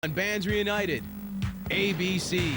On Bands Reunited, ABC.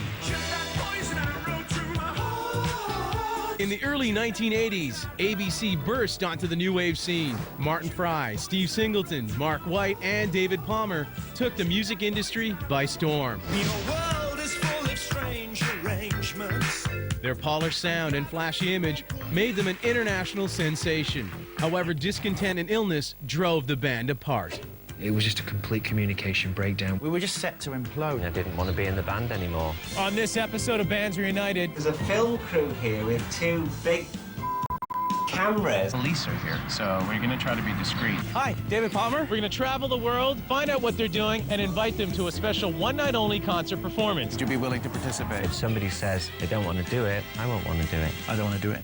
In the early 1980s, ABC burst onto the new wave scene. Martin Fry, Steve Singleton, Mark White, and David Palmer took the music industry by storm. Your world is full of strange arrangements. Their polished sound and flashy image made them an international sensation. However, discontent and illness drove the band apart. It was just a complete communication breakdown. We were just set to implode. I didn't want to be in the band anymore. On this episode of Bands Reunited, there's a film crew here with two big cameras. Police are here, so we're going to try to be discreet. Hi, David Palmer. We're going to travel the world, find out what they're doing, and invite them to a special one-night-only concert performance. Would you be willing to participate? If somebody says they don't want to do it, I won't want to do it. I don't want to do it.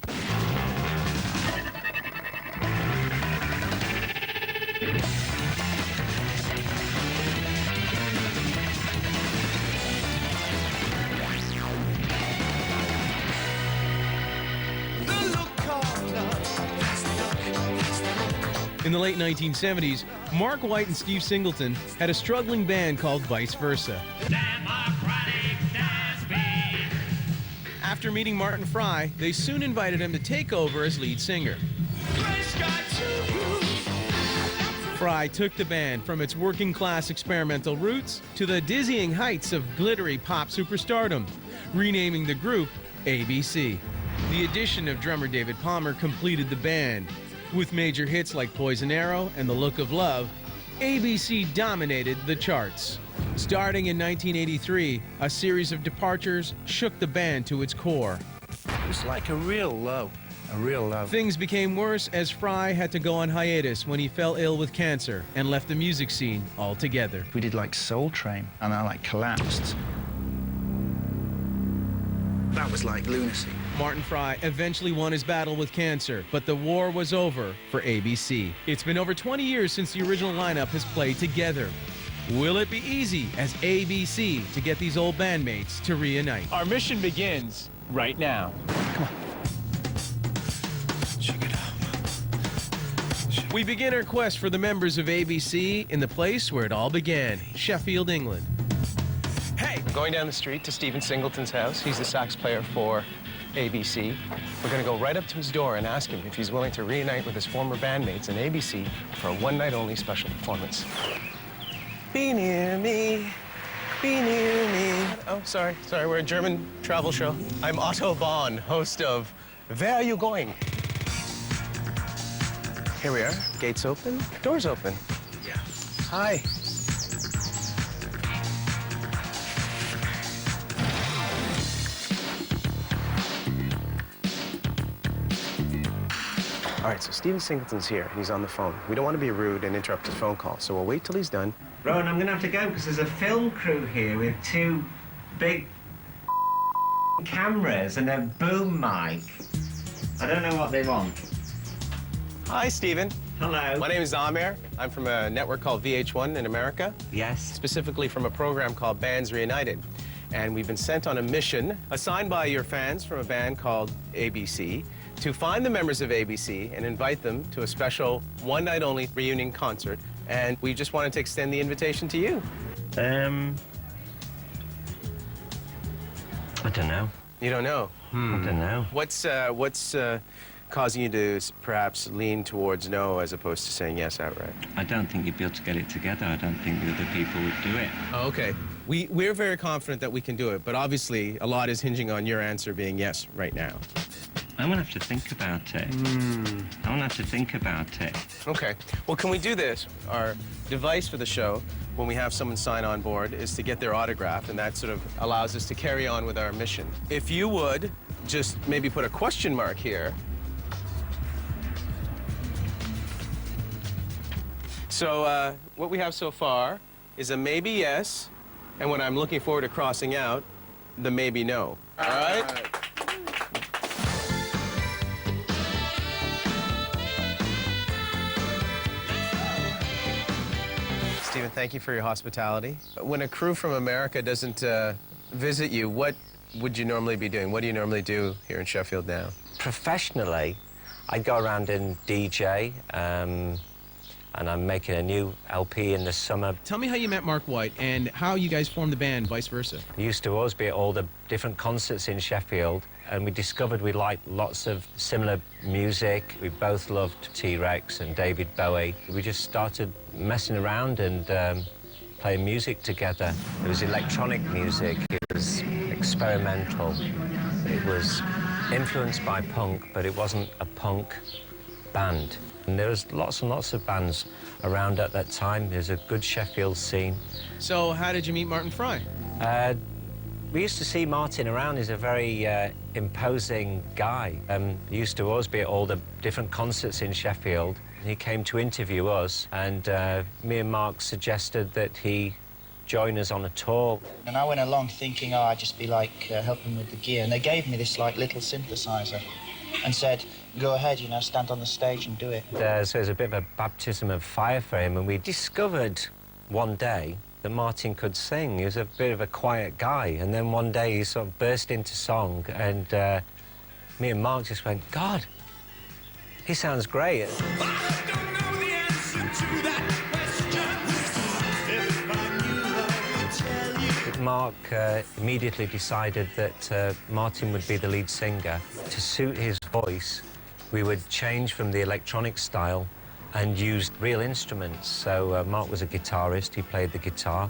In the late 1970s, Mark White and Steve Singleton had a struggling band called Vice Versa. After meeting Martin Fry, they soon invited him to take over as lead singer. Fry took the band from its working-class experimental roots to the dizzying heights of glittery pop superstardom, renaming the group ABC. The addition of drummer David Palmer completed the band. With major hits like Poison Arrow and The Look of Love, ABC dominated the charts. Starting in 1983, a series of departures shook the band to its core. It was like a real low. A real low. Things became worse as Fry had to go on hiatus when he fell ill with cancer and left the music scene altogether. We did like Soul Train, and I like collapsed. That was like lunacy. Martin Fry eventually won his battle with cancer, but the war was over for ABC. It's been over 20 years since the original lineup has played together. Will it be easy as ABC to get these old bandmates to reunite? Our mission begins right now. Come on. Check it out. We begin our quest for the members of ABC in the place where it all began, Sheffield, England. Hey! I'm going down the street to Stephen Singleton's house. He's the sax player for ABC. We're going to go right up to his door and ask him if he's willing to reunite with his former bandmates in ABC for a one-night-only special performance. Be near me, be near me. Oh, sorry, we're a German travel show. I'm Otto Bahn, host of Where Are You Going? Here we are, gates open, doors open. Yeah. Hi. All right, so Stephen Singleton's here, and he's on the phone. We don't want to be rude and interrupt his phone call, so we'll wait till he's done. Rowan, I'm going to have to go because there's a film crew here with two big cameras and a boom mic. I don't know what they want. Hi, Stephen. Hello. My name is Amer. I'm from a network called VH1 in America. Yes. Specifically from a program called Bands Reunited. And we've been sent on a mission assigned by your fans from a band called ABC to find the members of ABC and invite them to a special one-night-only reunion concert. And we just wanted to extend the invitation to you. I don't know. You don't know? I don't know. What's causing you to perhaps lean towards no as opposed to saying yes outright? I don't think you'd be able to get it together. I don't think the other people would do it. Oh, okay. We're very confident that we can do it, but obviously a lot is hinging on your answer being yes right now. I'm gonna have to think about it. I'm gonna have to think about it. Okay. Well, can we do this? Our device for the show, when we have someone sign on board, is to get their autograph, and that sort of allows us to carry on with our mission. If you would just maybe put a question mark here. So what we have so far is a maybe yes, and when I'm looking forward to crossing out, the maybe no. All right? Stephen, thank you for your hospitality. When a crew from America doesn't visit you, what would you normally be doing? What do you normally do here in Sheffield now? Professionally, I'd go around and DJ. and I'm making a new LP in the summer. Tell me how you met Mark White and how you guys formed the band, vice versa. We used to always be at all the different concerts in Sheffield, and we discovered we liked lots of similar music. We both loved T-Rex and David Bowie. We just started messing around and playing music together. It was electronic music, it was experimental, it was influenced by punk, but it wasn't a punk band. And there was lots and lots of bands around at that time. There's a good Sheffield scene. So how did you meet Martin Fry? We used to see Martin around. He's a very imposing guy. He used to always be at all the different concerts in Sheffield. He came to interview us, and me and Mark suggested that he join us on a tour. And I went along thinking, oh, I'd just be like helping with the gear. And they gave me this like little synthesizer and said, go ahead, you know, stand on the stage and do it. So it was a bit of a baptism of fire for him, and we discovered one day that Martin could sing. He was a bit of a quiet guy, and then one day he sort of burst into song, and me and Mark just went, God, he sounds great. I don't know the answer to that question. If I knew, I would tell you. Mark immediately decided that Martin would be the lead singer. To suit his voice, we would change from the electronic style and used real instruments. So Mark was a guitarist, he played the guitar,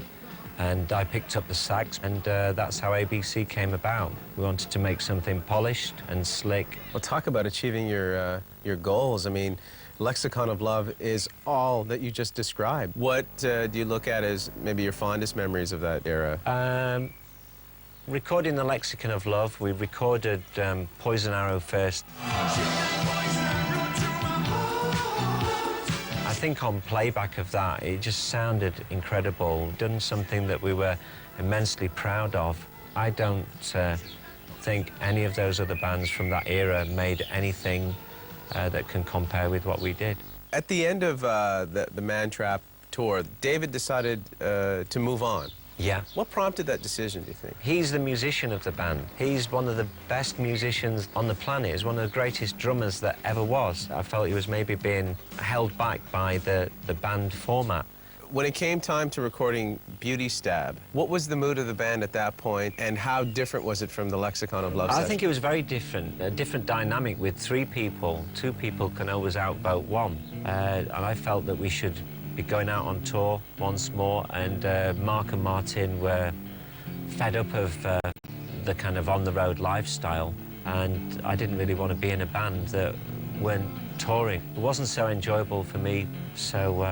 and I picked up the sax, and that's how ABC came about. We wanted to make something polished and slick. Well, talk about achieving your goals. I mean, Lexicon of Love is all that you just described. What do you look at as maybe your fondest memories of that era? Recording the Lexicon of Love, we recorded Poison Arrow first. I think on playback of that, it just sounded incredible, done something that we were immensely proud of. I don't think any of those other bands from that era made anything that can compare with what we did. At the end of the Man Trap tour, David decided to move on. Yeah. What prompted that decision, do you think? He's the musician of the band. He's one of the best musicians on the planet. He's one of the greatest drummers that ever was. I felt he was maybe being held back by the band format. When it came time to recording Beauty Stab, what was the mood of the band at that point, and how different was it from the Lexicon of Love session? I think it was very different, a different dynamic with 3 people. 2 people can always outvote 1. And I felt that we should be going out on tour once more, and Mark and Martin were fed up of the kind of on-the-road lifestyle, and I didn't really want to be in a band that weren't touring. It wasn't so enjoyable for me, so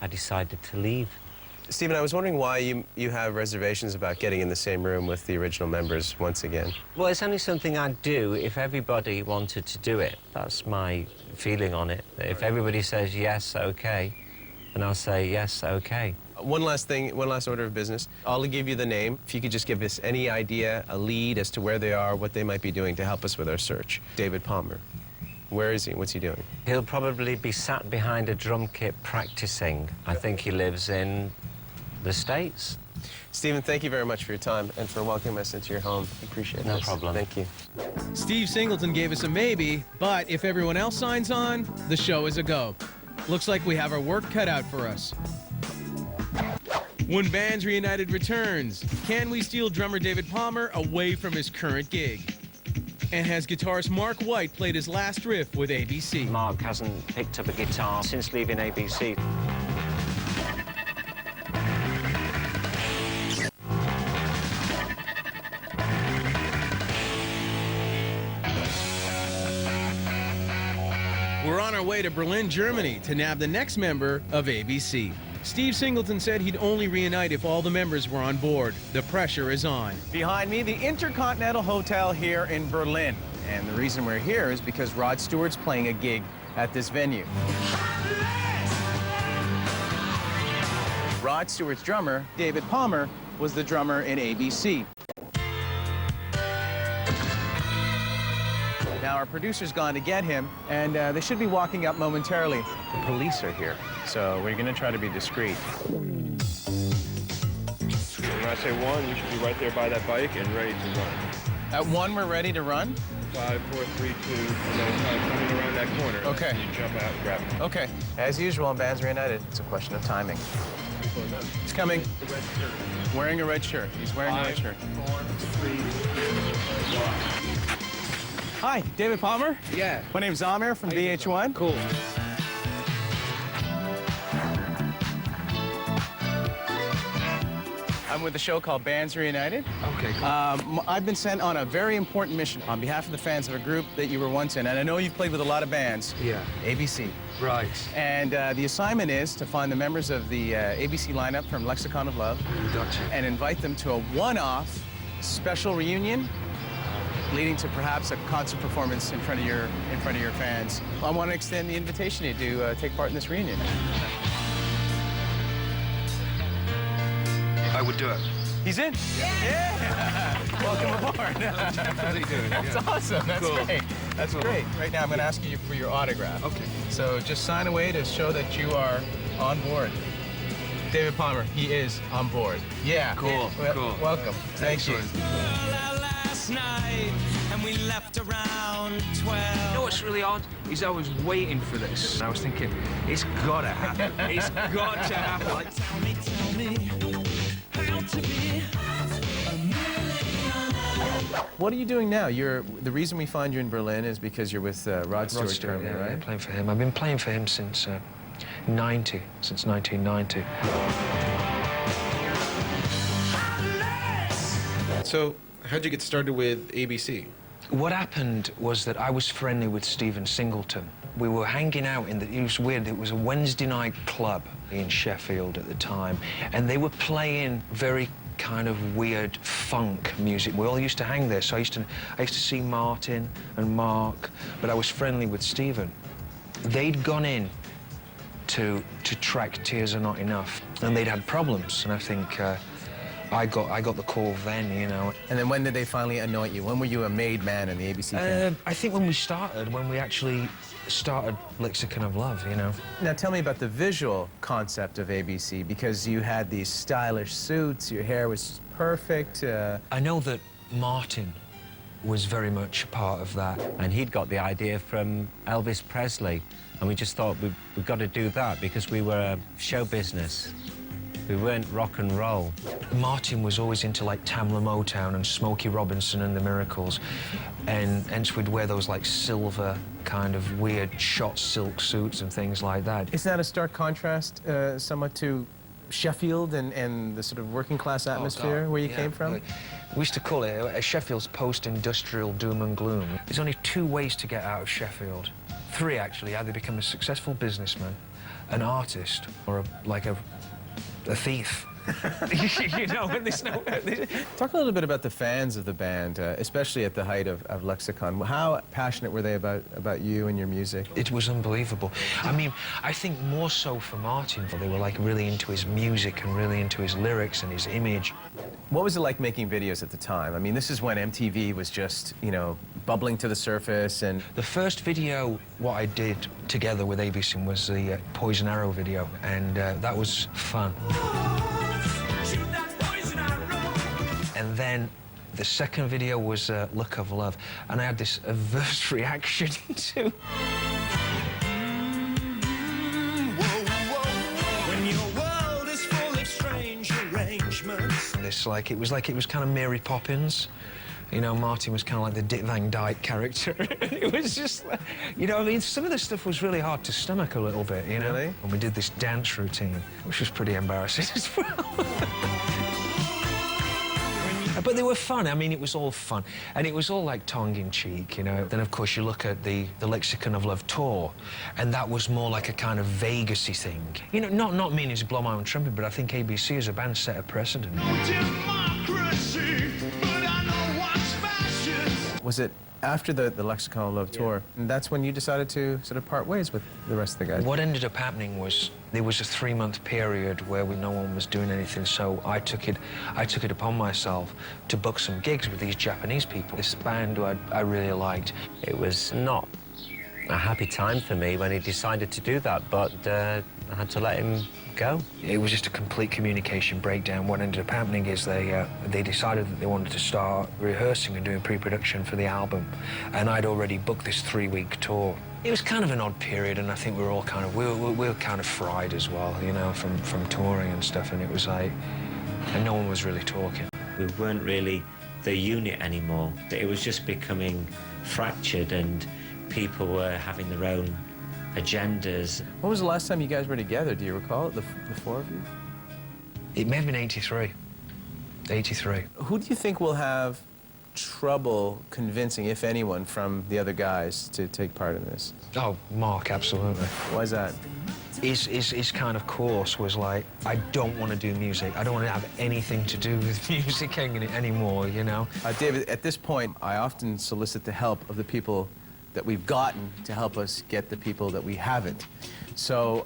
I decided to leave. Stephen, I was wondering why you have reservations about getting in the same room with the original members once again. Well, it's only something I'd do if everybody wanted to do it. That's my feeling on it. If everybody says yes, okay, and I'll say yes, okay. One last thing, one last order of business. I'll give you the name. If you could just give us any idea, a lead as to where they are, what they might be doing to help us with our search. David Palmer. Where is he? What's he doing? He'll probably be sat behind a drum kit practicing. I think he lives in the States. Stephen, thank you very much for your time and for welcoming us into your home. Appreciate it. No problem. Thank you. Steve Singleton gave us a maybe, but if everyone else signs on, the show is a go. Looks like we have our work cut out for us. When Bands Reunited returns, can we steal drummer David Palmer away from his current gig? And has guitarist Mark White played his last riff with ABC? Mark hasn't picked up a guitar since leaving ABC. We're on our way to Berlin, Germany to nab the next member of ABC. Steve Singleton said he'd only reunite if all the members were on board. The pressure is on. Behind me, the Intercontinental Hotel here in Berlin. And the reason we're here is because Rod Stewart's playing a gig at this venue. Rod Stewart's drummer, David Palmer, was the drummer in ABC. Now, our producer's gone to get him, and they should be walking up momentarily. The police are here, so we're going to try to be discreet. When I say 1, you should be right there by that bike and ready to run. At 1, we're ready to run? 5, 4, 3, 2, and then coming around that corner. Okay. And you jump out and grab it. Okay. As usual on Bands Reunited, it's a question of timing. It's coming. The red shirt. Wearing a red shirt. He's wearing a red 5, shirt. 4, 3, 2, 1. Hi, David Palmer. Yeah. My name's Amir from VH1. Cool. I'm with a show called Bands Reunited. Okay, cool. I've been sent on a very important mission on behalf of the fans of a group that you were once in, and I know you've played with a lot of bands. Yeah. ABC. Right. And the assignment is to find the members of the ABC lineup from Lexicon of Love Gotcha. and invite them to a one-off special reunion leading to perhaps a concert performance in front of your fans. I want to extend the invitation to you to take part in this reunion. I would do it. He's in. Yeah. Welcome aboard. That's awesome. That's great. That's great. Right now, I'm going to ask you for your autograph. Okay. So just sign away to show that you are on board. David Palmer, he is on board. Yeah. Cool, cool. Welcome. Thank you. Last night, and we left around 12. You know what's really odd is I was waiting for this. And I was thinking, it's gotta happen. It's got to happen. Like, Tell me how to be a millionaire. What are you doing now? The reason we find you in Berlin is because you're with Rod Stewart currently, yeah, right? playing for him. I've been playing for him since 1990. So, how'd you get started with ABC? What happened was that I was friendly with Stephen Singleton. We were hanging out it was weird, it was a Wednesday night club in Sheffield at the time, and they were playing very kind of weird funk music. We all used to hang there, so I used to see Martin and Mark, but I was friendly with Stephen. They'd gone in to track Tears Are Not Enough, and they'd had problems, and I think I got the call then, you know. And then when did they finally anoint you? When were you a made man in the ABC camp? I think when we actually started Lexicon of Love, you know. Now tell me about the visual concept of ABC, because you had these stylish suits, your hair was perfect. I know that Martin was very much a part of that. And he'd got the idea from Elvis Presley. And we just thought we've got to do that because we were a show business. We weren't rock and roll. Martin was always into like Tamla Motown and Smokey Robinson and the Miracles, and hence we'd wear those like silver kind of weird shot silk suits and things like that. Isn't that a stark contrast somewhat to Sheffield and the sort of working class atmosphere where you came from? We used to call it Sheffield's post-industrial doom and gloom. There's only 2 ways to get out of Sheffield. 3 actually, either become a successful businessman, an artist, or a thief. You know, there's no... Talk a little bit about the fans of the band, especially at the height of Lexicon. How passionate were they about you and your music? It was unbelievable. I mean, I think more so for Martin. They were like really into his music and really into his lyrics and his image. What was it like making videos at the time? I mean, this is when MTV was just, you know, bubbling to the surface and... The first video, what I did together with ABC was the Poison Arrow video, and that was fun. And then the second video was Look of Love, and I had this adverse reaction to... When your world is full of strange arrangements. It was kind of Mary Poppins. You know, Martin was kind of like the Dick Van Dyke character. It was just, you know, I mean, some of the stuff was really hard to stomach a little bit, you know? Really? And we did this dance routine, which was pretty embarrassing as well. But they were fun. I mean, it was all fun. And it was all, like, tongue-in-cheek, you know? Then, of course, you look at the Lexicon of Love tour, and that was more like a kind of Vegas-y thing. You know, not meaning to blow my own trumpet, but I think ABC as a band set a precedent. Democracy, but I know what's fashion. Was it after the Lexicon of Love tour, and that's when you decided to sort of part ways with the rest of the guys? What ended up happening was there was a 3-month period where no one was doing anything, so I took it upon myself to book some gigs with these Japanese people. This band who I really liked. It was not a happy time for me when he decided to do that, but I had to let him go. It was just a complete communication breakdown. What ended up happening is they decided that they wanted to start rehearsing and doing pre-production for the album, and I'd already booked this 3-week tour. It was kind of an odd period, and I think we were all kind of, we were kind of fried as well, you know, from touring and stuff, and it was like, and no one was really talking. We weren't really the unit anymore. It was just becoming fractured, and people were having their own agendas. When was the last time you guys were together? Do you recall it, the four of you? It may have been 83. 83. Who do you think will have trouble convincing, if anyone, from the other guys to take part in this? Oh, Mark, absolutely. Why is that? His kind of course was like, I don't want to do music. I don't want to have anything to do with music anymore, you know? David, at this point, I often solicit the help of the people that we've gotten to help us get the people that we haven't. So,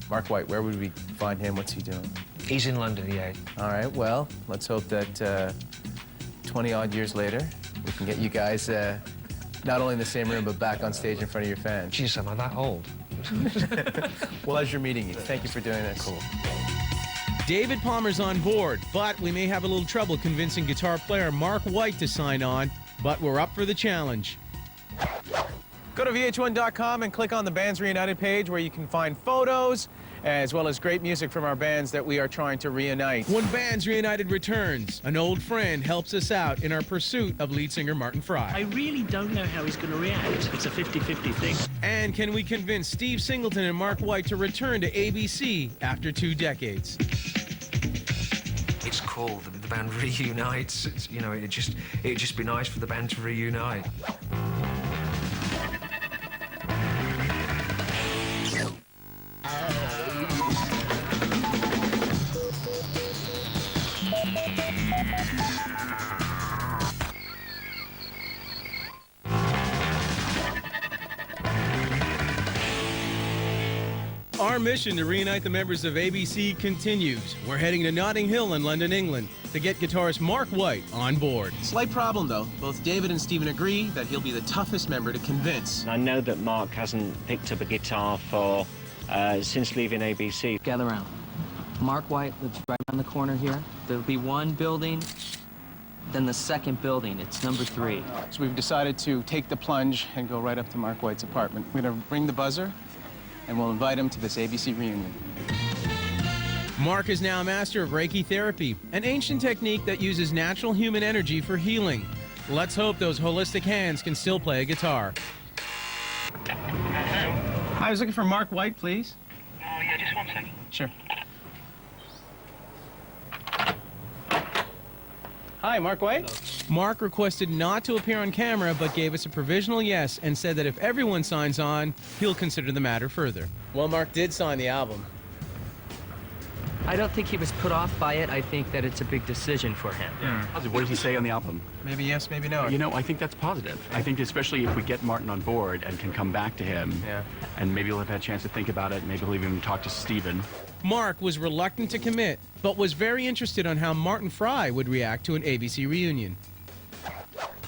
Mark White, where would we find him? What's he doing? He's in London, yeah. All right, well, let's hope that 20-odd years later, we can get you guys not only in the same room, but back on stage in front of your fans. Jeez, am I that old? Well, as you're meeting you, thank you for doing this. Cool. David Palmer's on board, but we may have a little trouble convincing guitar player Mark White to sign on, but we're up for the challenge. Go to VH1.com and click on the Bands Reunited page where you can find photos as well as great music from our bands that we are trying to reunite. When Bands Reunited returns, an old friend helps us out in our pursuit of lead singer Martin Fry. I really don't know how he's going to react. It's a 50-50 thing. And can we convince Steve Singleton and Mark White to return to ABC after 2 decades? It's cool. The band reunites. It's, you know, it'd just be nice for the band to reunite. Our mission to reunite the members of ABC continues. We're heading to Notting Hill in London, England, to get guitarist Mark White on board. Slight problem, though. Both David and Stephen agree that he'll be the toughest member to convince. I know that Mark hasn't picked up a guitar for since leaving ABC. Gather around. Mark White lives right around the corner here. There'll be one building, then the second building. It's number 3. So we've decided to take the plunge and go right up to Mark White's apartment. We're going to ring the buzzer, and we'll invite him to this ABC reunion. Mark is now a master of Reiki therapy, an ancient technique that uses natural human energy for healing. Let's hope those holistic hands can still play a guitar. Hi, I was looking for Mark White, please. Yeah, just 1 second. Sure. Hi, Mark White. Mark requested not to appear on camera, but gave us a provisional yes and said that if everyone signs on, he'll consider the matter further. Well, Mark did sign the album. I don't think he was put off by it. I think that it's a big decision for him. What did he say on the album? Maybe yes, maybe no. You know, I think that's positive. I think especially if we get Martin on board and can come back to him, and maybe he'll have had a chance to think about it, maybe he'll even talk to Stephen. Mark was reluctant to commit, but was very interested on how Martin Fry would react to an ABC reunion.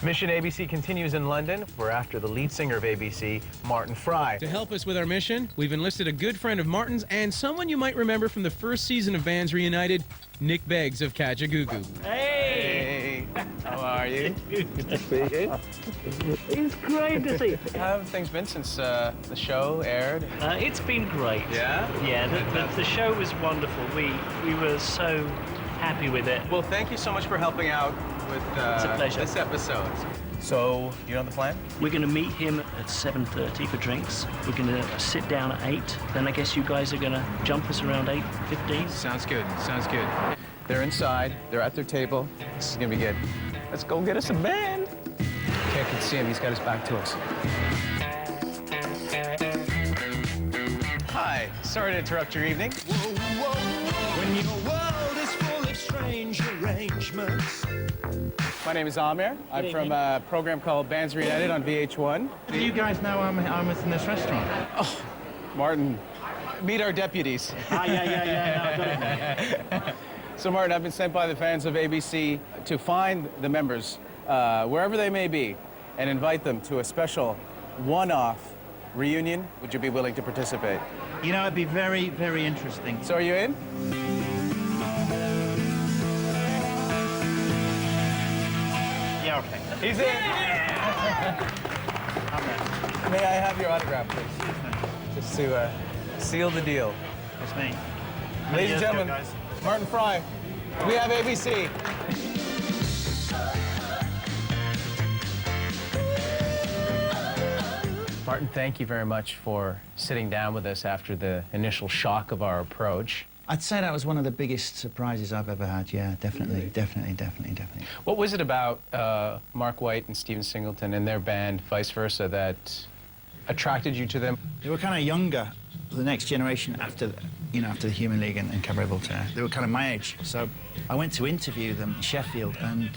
Mission ABC continues in London. We're after the lead singer of ABC, Martin Fry. To help us with our mission, we've enlisted a good friend of Martin's and someone you might remember from the first season of Bands Reunited, Nick Beggs of Kajagoogoo. Hey! How are you? It's great to see. How have things been since the show aired? It's been great. Yeah? Yeah, the show was wonderful. We were so happy with it. Well, thank you so much for helping out with It's a pleasure. this episode. So, you know the plan? We're going to meet him at 7:30 for drinks. We're going to sit down at 8. Then I guess you guys are going to jump us around 8:15. Sounds good. Sounds good. They're inside. They're at their table. This is going to be good. Let's go get us a band. Can't can see him. He's got his back to us. Hi. Sorry to interrupt your evening. Whoa, whoa, whoa. When your world is full of strange arrangements. My name is Amir. I'm from a program called Bands Reunited on VH1. Do you guys know I'm in this restaurant? Oh, Martin, meet our deputies. Yeah. So, Martin, I've been sent by the fans of ABC to find the members, wherever they may be, and invite them to a special one-off reunion. Would you be willing to participate? You know, it'd be very, very interesting. So are you in? Yeah, okay. He's in. May I have your autograph, please? Just to seal the deal. That's me. Ladies and years ago, gentlemen, guys? Martin Fry. We have ABC. Martin, thank you very much for sitting down with us after the initial shock of our approach. I'd say that was one of the biggest surprises I've ever had, yeah, definitely. What was it about Mark White and Stephen Singleton and their band, Vice Versa, that attracted you to them? They were kind of younger, the next generation after, after the Human League and Cabaret Voltaire. They were kind of my age, so I went to interview them in Sheffield, and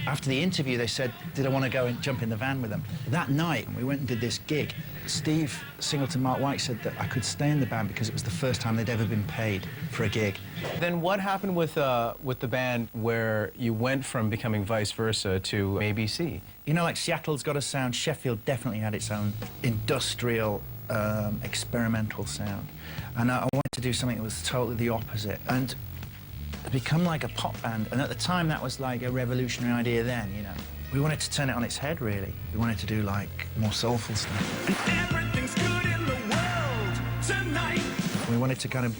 after the interview they said, did I want to go and jump in the van with them? That night, we went and did this gig. Steve Singleton, Mark White said that I could stay in the band because it was the first time they'd ever been paid for a gig. Then what happened with the band where you went from becoming Vice Versa to ABC? You know, like Seattle's got a sound, Sheffield definitely had its own industrial, experimental sound. And I wanted to do something that was totally the opposite. And become like a pop band. And at the time, that was like a revolutionary idea then, We wanted to turn it on its head, really. We wanted to do, like, more soulful stuff. Everything's good in the world tonight. We wanted to kind of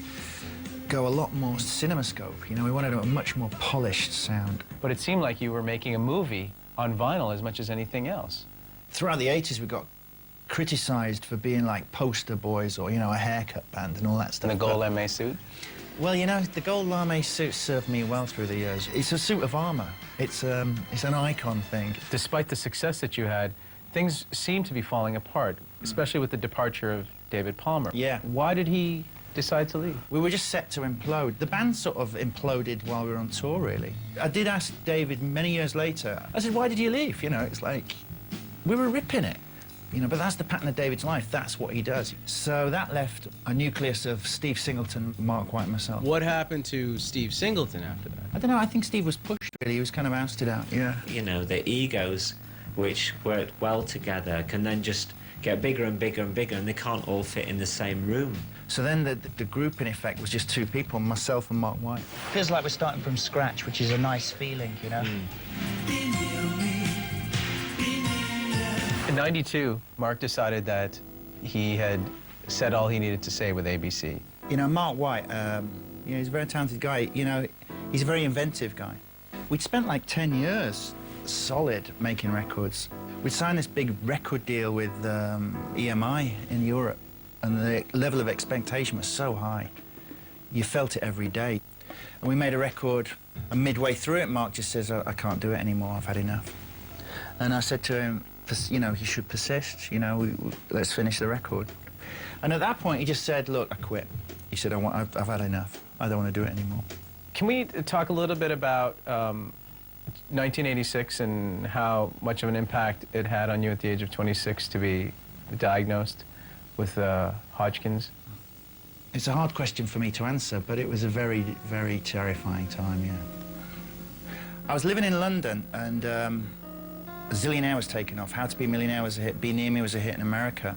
go a lot more cinemascope, We wanted a much more polished sound. But it seemed like you were making a movie on vinyl as much as anything else. Throughout the 80s, we got criticized for being like poster boys or, a haircut band and all that stuff. And the gold lame suit? Well, the gold lame suit served me well through the years. It's a suit of armor. It's an icon thing. Despite the success that you had, things seem to be falling apart, especially with the departure of David Palmer. Yeah. Why did he decide to leave? We were just set to implode. The band sort of imploded while we were on tour, really. I did ask David many years later, I said, why did you leave? It's like, we were ripping it. But that's the pattern of David's life. That's what he does. So that left a nucleus of Steve Singleton, Mark White, and myself. What happened to Steve Singleton after that? I don't know. I think Steve was pushed, really. He was kind of ousted out, yeah. The egos, which worked well together, can then just get bigger and bigger and bigger, and they can't all fit in the same room. So then the group, in effect, was just two people, myself and Mark White. Feels like we're starting from scratch, which is a nice feeling, In '92, Mark decided that he had said all he needed to say with ABC. Mark White, he's a very talented guy. He's a very inventive guy. We'd spent like 10 years solid making records. We'd signed this big record deal with EMI in Europe, and the level of expectation was so high. You felt it every day. And we made a record, and midway through it, Mark just says, I can't do it anymore, I've had enough. And I said to him, he should persist, let's finish the record. And at that point, he just said, look, I quit. He said, I've had enough. I don't want to do it anymore. Can we talk a little bit about 1986 and how much of an impact it had on you at the age of 26 to be diagnosed with Hodgkin's? It's a hard question for me to answer, but it was a very, very terrifying time, yeah. I was living in London, and A Zillionaire was taken off. How to Be a Millionaire was a hit. Be Near Me was a hit in America.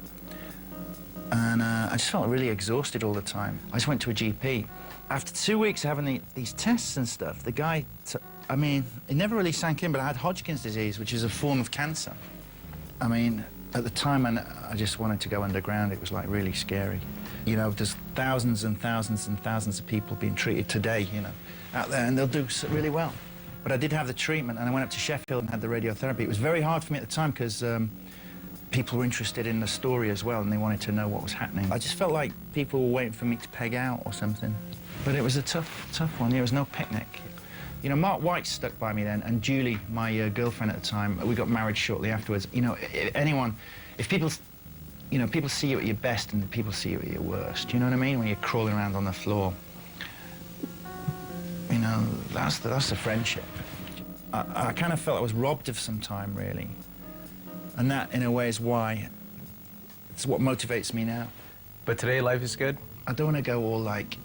And I just felt really exhausted all the time. I just went to a GP. After 2 weeks of having these tests and stuff, the guy, it never really sank in, but I had Hodgkin's disease, which is a form of cancer. At the time, I just wanted to go underground. It was, like, really scary. There's thousands and thousands and thousands of people being treated today, out there, and they'll do really well. But I did have the treatment, and I went up to Sheffield and had the radiotherapy. It was very hard for me at the time because people were interested in the story as well, and they wanted to know what was happening. I just felt like people were waiting for me to peg out or something. But it was a tough one. There was no picnic. Mark White stuck by me then, and Julie, my girlfriend at the time, we got married shortly afterwards. If people see you at your best and people see you at your worst, you know what I mean? When you're crawling around on the floor. That's the friendship. I kind of felt I was robbed of some time, really. And that, in a way, is why it's what motivates me now. But today, life is good? I don't want to go all, like,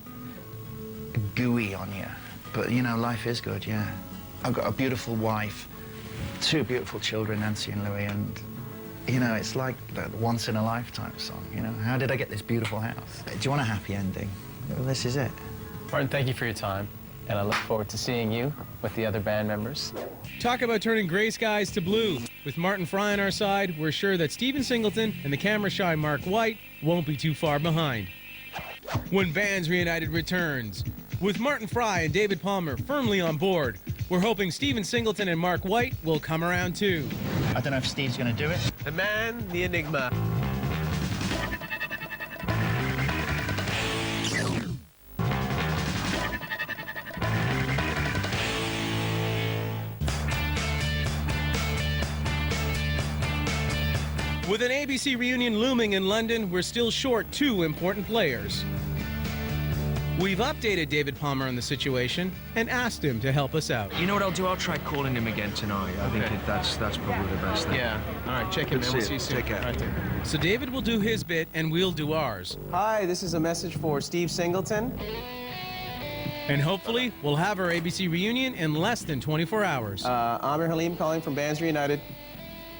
gooey on you. But, life is good, yeah. I've got a beautiful wife, 2 beautiful children, Nancy and Louis, and You know, it's like that once-in-a-lifetime song, you know? How did I get this beautiful house? Do you want a happy ending? Well, this is it. Martin, thank you for your time, and I look forward to seeing you with the other band members. Talk about turning gray skies to blue. With Martin Fry on our side, we're sure that Stephen Singleton and the camera-shy Mark White won't be too far behind. When Bands Reunited returns, with Martin Fry and David Palmer firmly on board, we're hoping Stephen Singleton and Mark White will come around too. I don't know if Steve's going to do it. The man, the enigma. With an ABC reunion looming in London, we're still short 2 important players. We've updated David Palmer on the situation and asked him to help us out. You know what I'll do? I'll try calling him again tonight. I think that's probably the best thing. Yeah. All right, check in, man. We'll see you soon. Take care. All right, So David will do his bit and we'll do ours. Hi, this is a message for Steve Singleton. And hopefully, we'll have our ABC reunion in less than 24 hours. Amir Halim calling from Bands Reunited.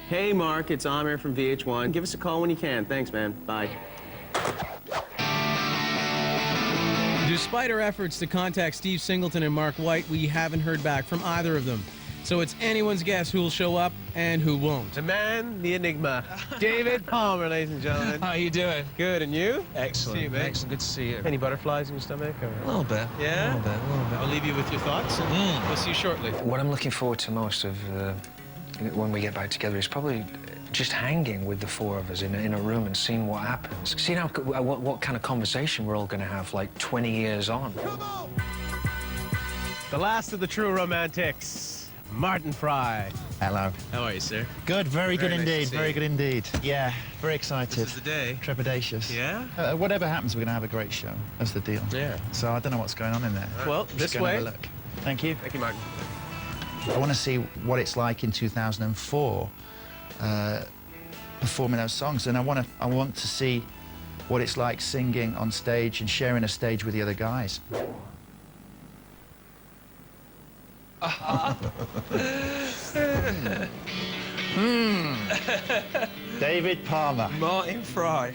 Hey, Mark, it's Amir from VH1. Give us a call when you can. Thanks, man. Bye. Despite our efforts to contact Steve Singleton and Mark White, we haven't heard back from either of them. So it's anyone's guess who will show up and who won't. The man, the enigma. David Palmer, ladies and gentlemen. How you doing? Good, and you? Excellent. See you, man. Excellent. Good to see you. Any butterflies in your stomach? Or... A little bit. Yeah? A little bit. I'll leave you with your thoughts, and we'll see you shortly. What I'm looking forward to most of when we get back together is probably just hanging with the 4 of us in a room and seeing what happens. Seeing what kind of conversation we're all going to have like 20 years on. The last of the true romantics, Martin Fry. Hello. How are you, sir? Good, very good Very nice to indeed, see very you. good indeed. Yeah, very excited. This is the day. Trepidatious. Yeah? Whatever happens, we're going to have a great show. That's the deal. Yeah. So I don't know what's going on in there. Well, Just this go and way. have a look. Thank you. Thank you, Martin. I want to see what it's like in 2004, performing those songs, and I want to see what it's like singing on stage and sharing a stage with the other guys. David Palmer. Martin Fry.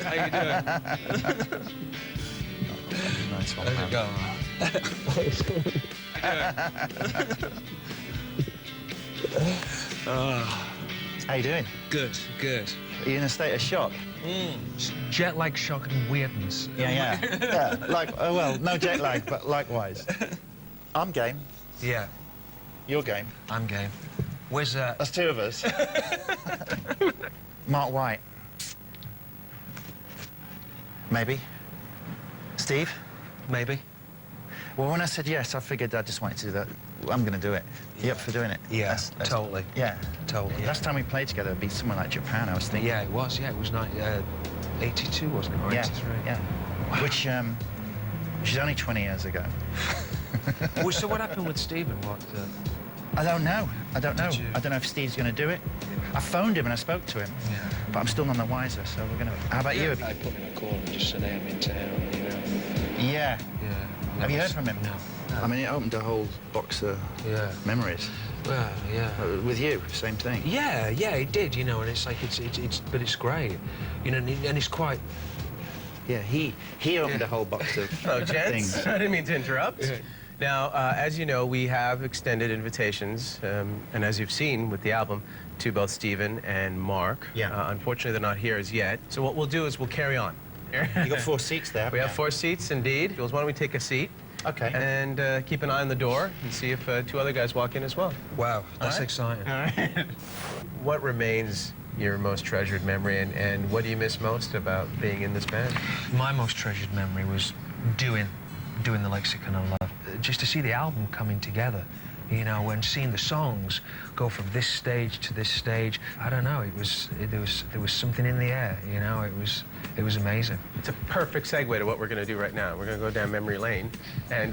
How you doing? Nice one, How's man. it going? How you doing? Good, good. Are you in a state of shock? Jet lag, shock, and weirdness. Yeah. Well, no jet lag, but likewise. I'm game. Yeah, You're game. I'm game. Where's That's 2 of us. Mark White. Maybe. Steve? maybe? Well, when I said yes, I figured I just wanted to do that. I'm going to do it. You up for doing it? Yeah, totally. Yeah. Totally. Last time we played together would be somewhere like Japan, I was thinking. Yeah, it was. Yeah, it was 82, wasn't it? Or 83? Yeah. Wow. Which is only 20 years ago. Well, so what happened with Stephen? I don't know. I don't know. Did you? I don't know if Steve's going to do it. I phoned him and I spoke to him. Yeah. But I'm still none the wiser, so we're going to... How about you? I put in a call and just said, hey, I'm in town, you know. Yeah. Yeah. Have you heard from him? No. I mean, it opened a whole box of memories. Well, yeah. With you, same thing. Yeah, it did, you know, and it's like, but it's great. You know, and it's quite... Yeah, he opened a whole box of Hello, gents. things. I didn't mean to interrupt. Now, as you know, we have extended invitations, and as you've seen with the album, to both Stephen and Mark. Yeah. Unfortunately, they're not here as yet. So what we'll do is we'll carry on. You got 4 seats there. We have 4 seats, indeed. Jules, why don't we take a seat? Okay. And keep an eye on the door and see if 2 other guys walk in as well. Wow, that's right. exciting. All right. What remains your most treasured memory, and what do you miss most about being in this band? My most treasured memory was doing the Lexicon of Love. Just to see the album coming together, you know, and seeing the songs go from this stage to this stage. I don't know, there was something in the air, you know, it was amazing. It's a perfect segue to what we're going to do right now. We're going to go down memory lane and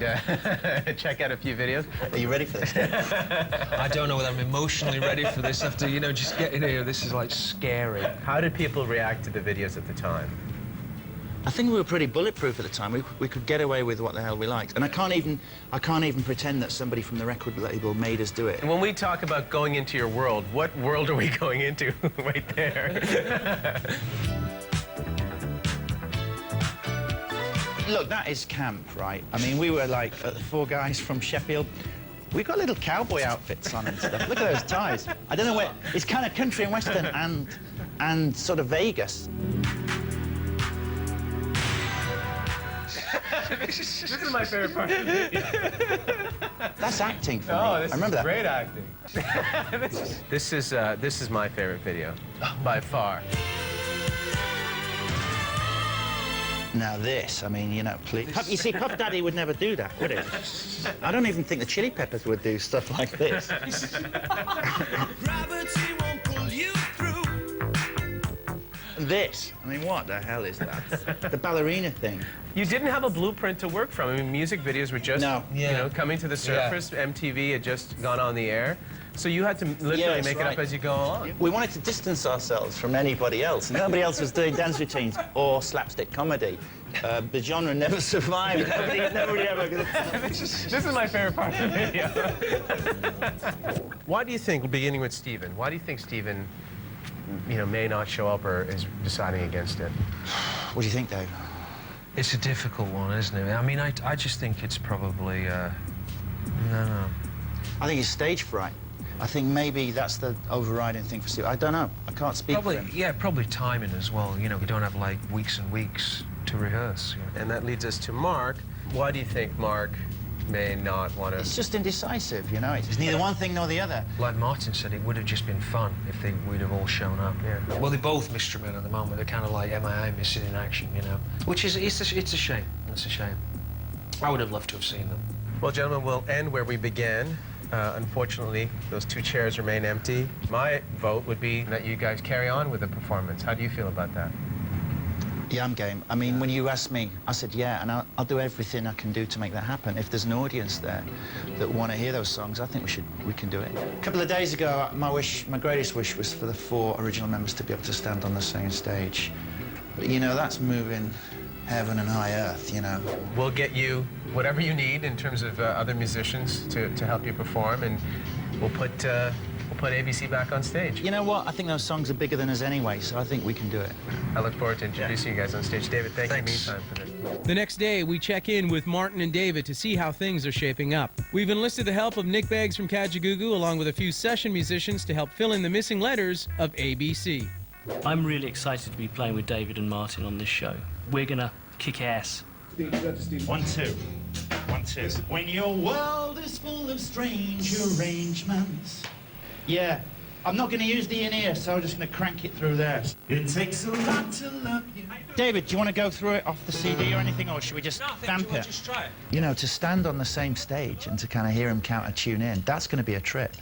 check out a few videos. Are you ready for this? I don't know whether I'm emotionally ready for this after, you know, just getting here. This is like scary. How did people react to the videos at the time? I think we were pretty bulletproof at the time. We could get away with what the hell we liked. And I can't even pretend that somebody from the record label made us do it. And when we talk about going into your world, what world are we going into right there? Look, that is camp, right? I mean, we were like the four guys from Sheffield. We got little cowboy outfits on and stuff. Look at those ties. I don't know where. It's kind of country and western and sort of Vegas. This is my favorite part. That's acting for me. Oh, this I remember is that. great acting. This is my favorite video, by far. Now this, I mean, you know, please. You see, Puff Daddy would never do that, would he? I don't even think the Chili Peppers would do stuff like this. Gravity won't pull you through. This, I mean, what the hell is that? The ballerina thing. You didn't have a blueprint to work from. I mean, music videos were just, you know, coming to the surface. MTV had just gone on the air. So you had to literally make it up as you go along. We wanted to distance ourselves from anybody else. Nobody else was doing dance routines or slapstick comedy. The genre never survived. Nobody ever... This is my favorite part of the video. Why do you think, beginning with Stephen, why do you think Stephen, you know, may not show up or is deciding against it? What do you think, Dave? It's a difficult one, isn't it? I mean, I just think it's probably, no. I think it's stage fright. I think maybe that's the overriding thing for Steve. I don't know. I can't speak for him. Yeah, probably timing as well. You know, we don't have, like, weeks and weeks to rehearse. You know? And that leads us to Mark. Why do you think Mark may not want to... It's just indecisive, you know? It's neither one thing nor the other. Like Martin said, it would have just been fun if we'd have all shown up, yeah. Well, they're both mystery men at the moment. They're kind of like MIA, missing in action, you know? Which is, it's a shame. It's a shame. I would have loved to have seen them. Well, gentlemen, we'll end where we began. Unfortunately, those two chairs remain empty. My vote would be that you guys carry on with the performance. How do you feel about that? Yeah, I'm game. I mean, when you asked me, I said yeah, and I'll do everything I can do to make that happen. If there's an audience there that want to hear those songs, I think we can do it. A couple of days ago, my greatest wish was for the four original members to be able to stand on the same stage. But, you know, that's moving heaven and high earth, you know. We'll get you whatever you need in terms of other musicians to help you perform, and we'll put ABC back on stage. You know what? I think those songs are bigger than us anyway, so I think we can do it. I look forward to introducing you guys on stage. David, thank you meantime for this. The next day, we check in with Martin and David to see how things are shaping up. We've enlisted the help of Nick Beggs from Kajagoogoo, along with a few session musicians to help fill in the missing letters of ABC. I'm really excited to be playing with David and Martin on this show. We're gonna kick ass. 1, 2. 1, 2. When your world is full of strange arrangements. Yeah, I'm not going to use the in-ear, so I'm just going to crank it through there. It takes a lot to love you. David, do you want to go through it off the CD or anything, or should we just vamp it? Just try it. You know, to stand on the same stage and to kind of hear him count and tune in, that's going to be a trip.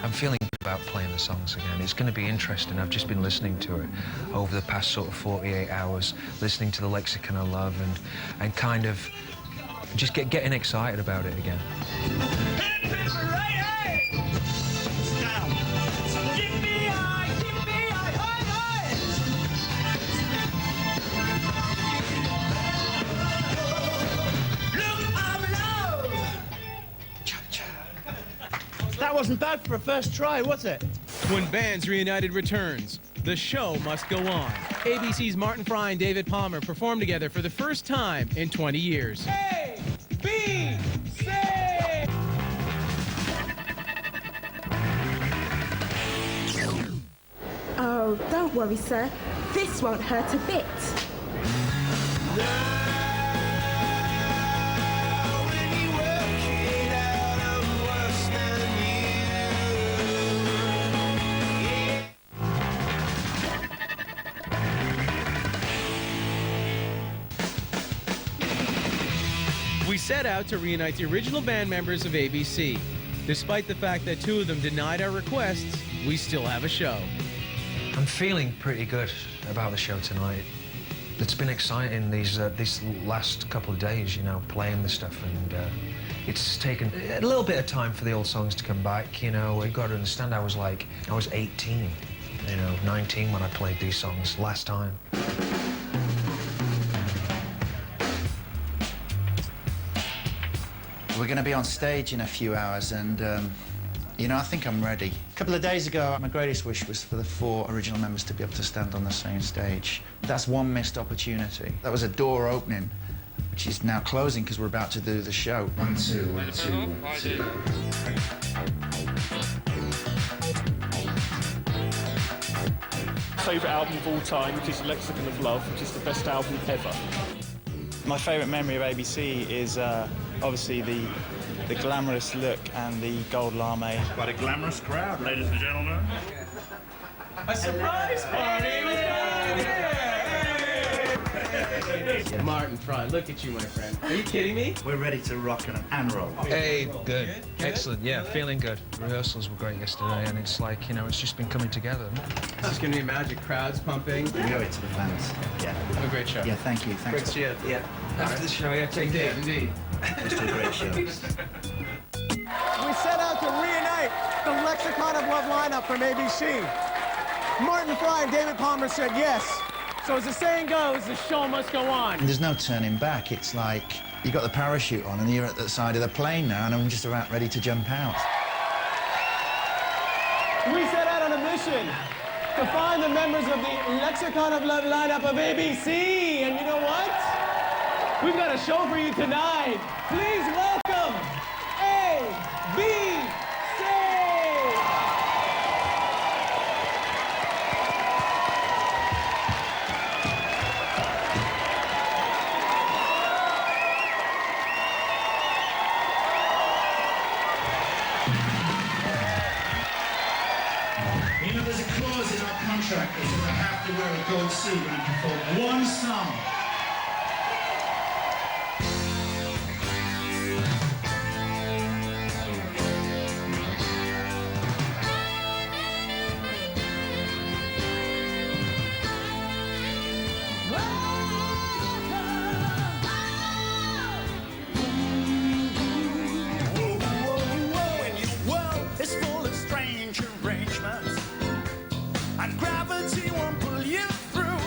I'm feeling good about playing the songs again. It's going to be interesting. I've just been listening to it over the past sort of 48 hours, listening to the Lexicon of Love and kind of just getting excited about it again. That wasn't bad for a first try, was it? When Bands Reunited returns, the show must go on. ABC's Martin Fry and David Palmer perform together for the first time in 20 years. ABC! Oh, don't worry, sir. This won't hurt a bit. We set out to reunite the original band members of ABC. Despite the fact that two of them denied our requests, we still have a show. I'm feeling pretty good about the show tonight. It's been exciting these last couple of days, you know, playing the stuff, and it's taken a little bit of time for the old songs to come back, you know. You've got to understand, I was 18, you know, 19 when I played these songs last time. We're going to be on stage in a few hours, and, you know, I think I'm ready. A couple of days ago, my greatest wish was for the 4 original members to be able to stand on the same stage. That's one missed opportunity. That was a door opening, which is now closing because we're about to do the show. 1, 2, 1, 2, 1, 2. Favourite album of all time, which is Lexicon of Love, which is the best album ever. My favourite memory of ABC is obviously the glamorous look and the gold lame. Quite a glamorous crowd, ladies and gentlemen. A surprise party! Martin Fry, look at you, my friend. Are you kidding me? We're ready to rock and roll. Hey, good. Excellent, yeah, feeling good. Rehearsals were great yesterday, and it's like, you know, it's just been coming together. This is going to be magic. Crowds pumping. We owe it to the fans. Yeah. Have a great show. Yeah, thank you. Thanks. Great show. Yeah. After the show, yeah, take care. Indeed. Just a great show. We set out to reunite the Lexicon of Love lineup from ABC. Martin Fry and David Palmer said yes. So as the saying goes, the show must go on. There's no turning back. It's like you got the parachute on and you're at the side of the plane now, and I'm just about ready to jump out. We set out on a mission to find the members of the Lexicon of Love lineup of ABC. And you know what? We've got a show for you tonight. Please welcome ABC. You know, there's a clause in our contract that says I have to wear a gold suit when I perform one song. When your world is full of strange arrangements and gravity won't pull you through,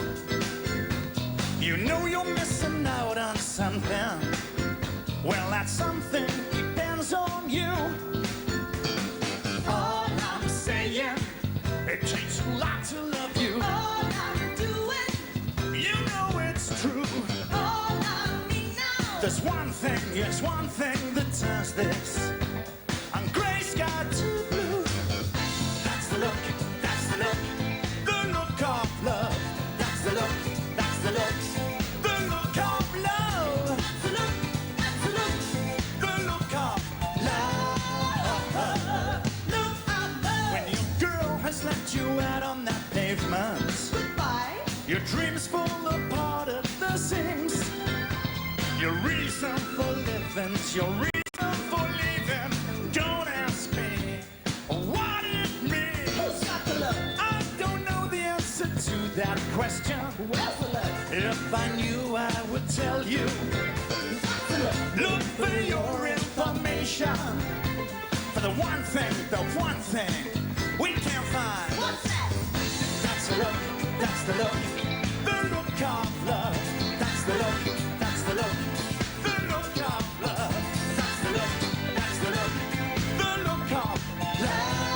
you know you're missing out on something. Well, that something depends on you. All I'm saying, it takes a lot to love you. All I'm doing, you know it's true. All I need now, there's one thing, yes, one thing that turns this and gray sky to blue. That's the look, that's the look, the look of love. That's the look, that's the look, the look of love. That's the look, that's the look, the look of love. Look of love. When your girl has left you out on that pavement, goodbye. Your dreams fall apart at the seams. Your reason for living, your reason for leaving. Don't ask me what it means. Who's got the love? I don't know the answer to that question. Where's the love? If I knew, I would tell you. Look for your information. For the one thing we can't find. What's that? That's the look, that's the look, the look of love. That's the look, that's the look, the look of love. That's the look, that's the look, the look of love.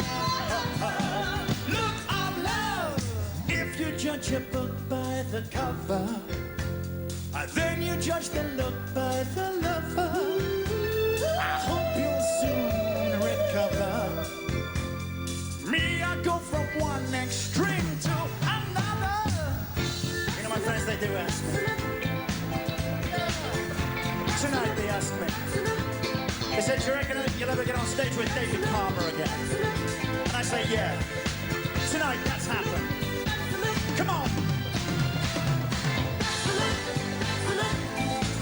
Look of love. If you judge a book by the cover, then you judge the look by the lover. I hope you'll soon recover. Me, I go from one extreme to another. You know, my friends, they do ask me. Tonight they asked me. They said, do you reckon you'll ever get on stage with David Palmer again? And I say, yeah. Tonight that's happened. Come on.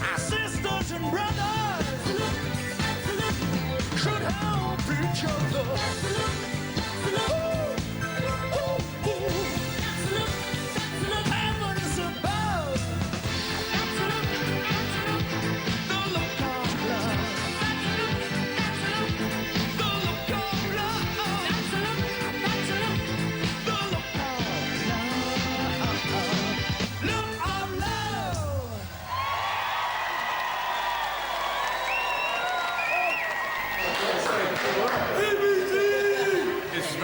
Our sisters and brothers should help each other. Heaven is above.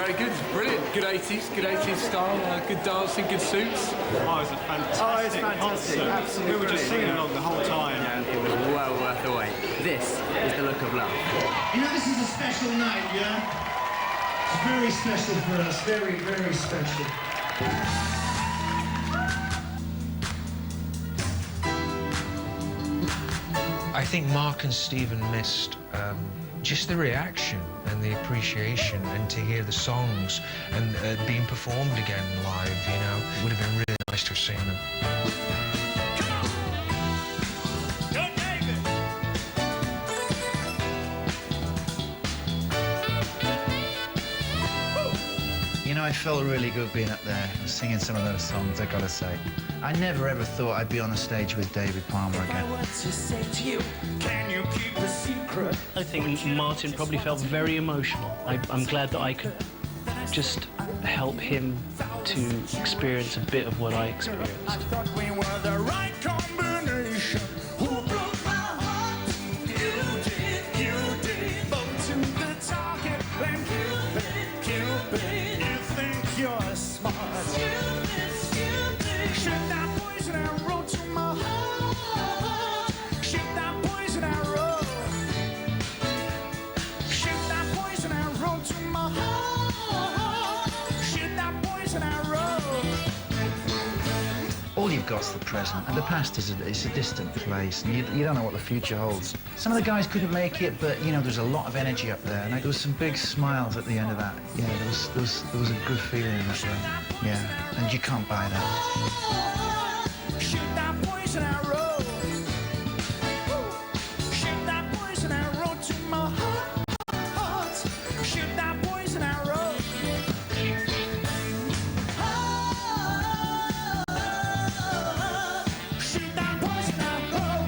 very good. Brilliant. Good 80s style. Good dancing, good suits. Oh, it was a fantastic concert. Absolutely. We were just singing along the whole time. And it was well worth the wait. This is the look of love. You know, this is a special night, yeah? It's very special for us. Very, very special. I think Mark and Stephen missed just the reaction and the appreciation, and to hear the songs and being performed again live, you know. It would have been really nice to have seen them. You know, I felt really good being up there singing some of those songs, I gotta say. I never ever thought I'd be on a stage with David Palmer again. Can you keep a secret? I think Martin probably felt very emotional. I'm glad that I could just help him to experience a bit of what I experienced. I thought we were the right combination. Who broke my heart? You did. Both to the target, blame Cupid. You think you're smart. Shoot that poison arrow to my heart. Shoot that poison arrow. Shoot that poison arrow to my heart. Shoot that poison arrow. All you've got's the present, and the past is a distant place, and you don't know what the future holds. Some of the guys couldn't make it, but, you know, there's a lot of energy up there, and there was some big smiles at the end of that. Yeah, there was a good feeling in that room. Yeah, and you can't buy that. Shoot that poison arrow. Shoot that poison arrow to my heart. Shoot that poison arrow. Shoot that poison arrow.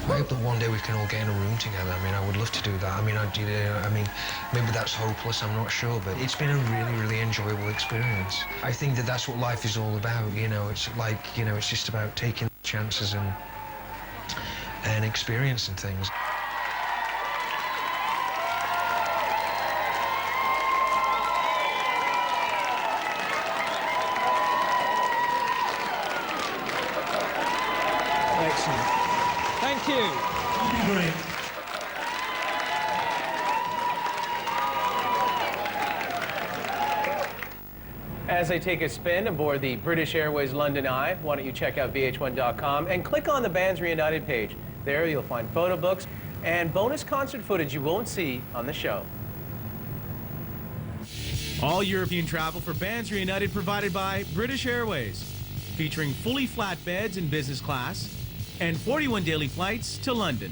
I hope that one day we can all get in a room together. I mean, I would love to do that. I mean, maybe that's hopeless, I'm not sure, but it's been a really, really enjoyable experience. I think that that's what life is all about, you know. It's like, you know, it's just about taking chances and experiencing things. Excellent. Thank you. Great. As I take a spin aboard the British Airways London Eye, why don't you check out VH1.com and click on the Bands Reunited page. There you'll find photo books and bonus concert footage you won't see on the show. All European travel for Bands Reunited provided by British Airways, featuring fully flat beds in business class and 41 daily flights to London.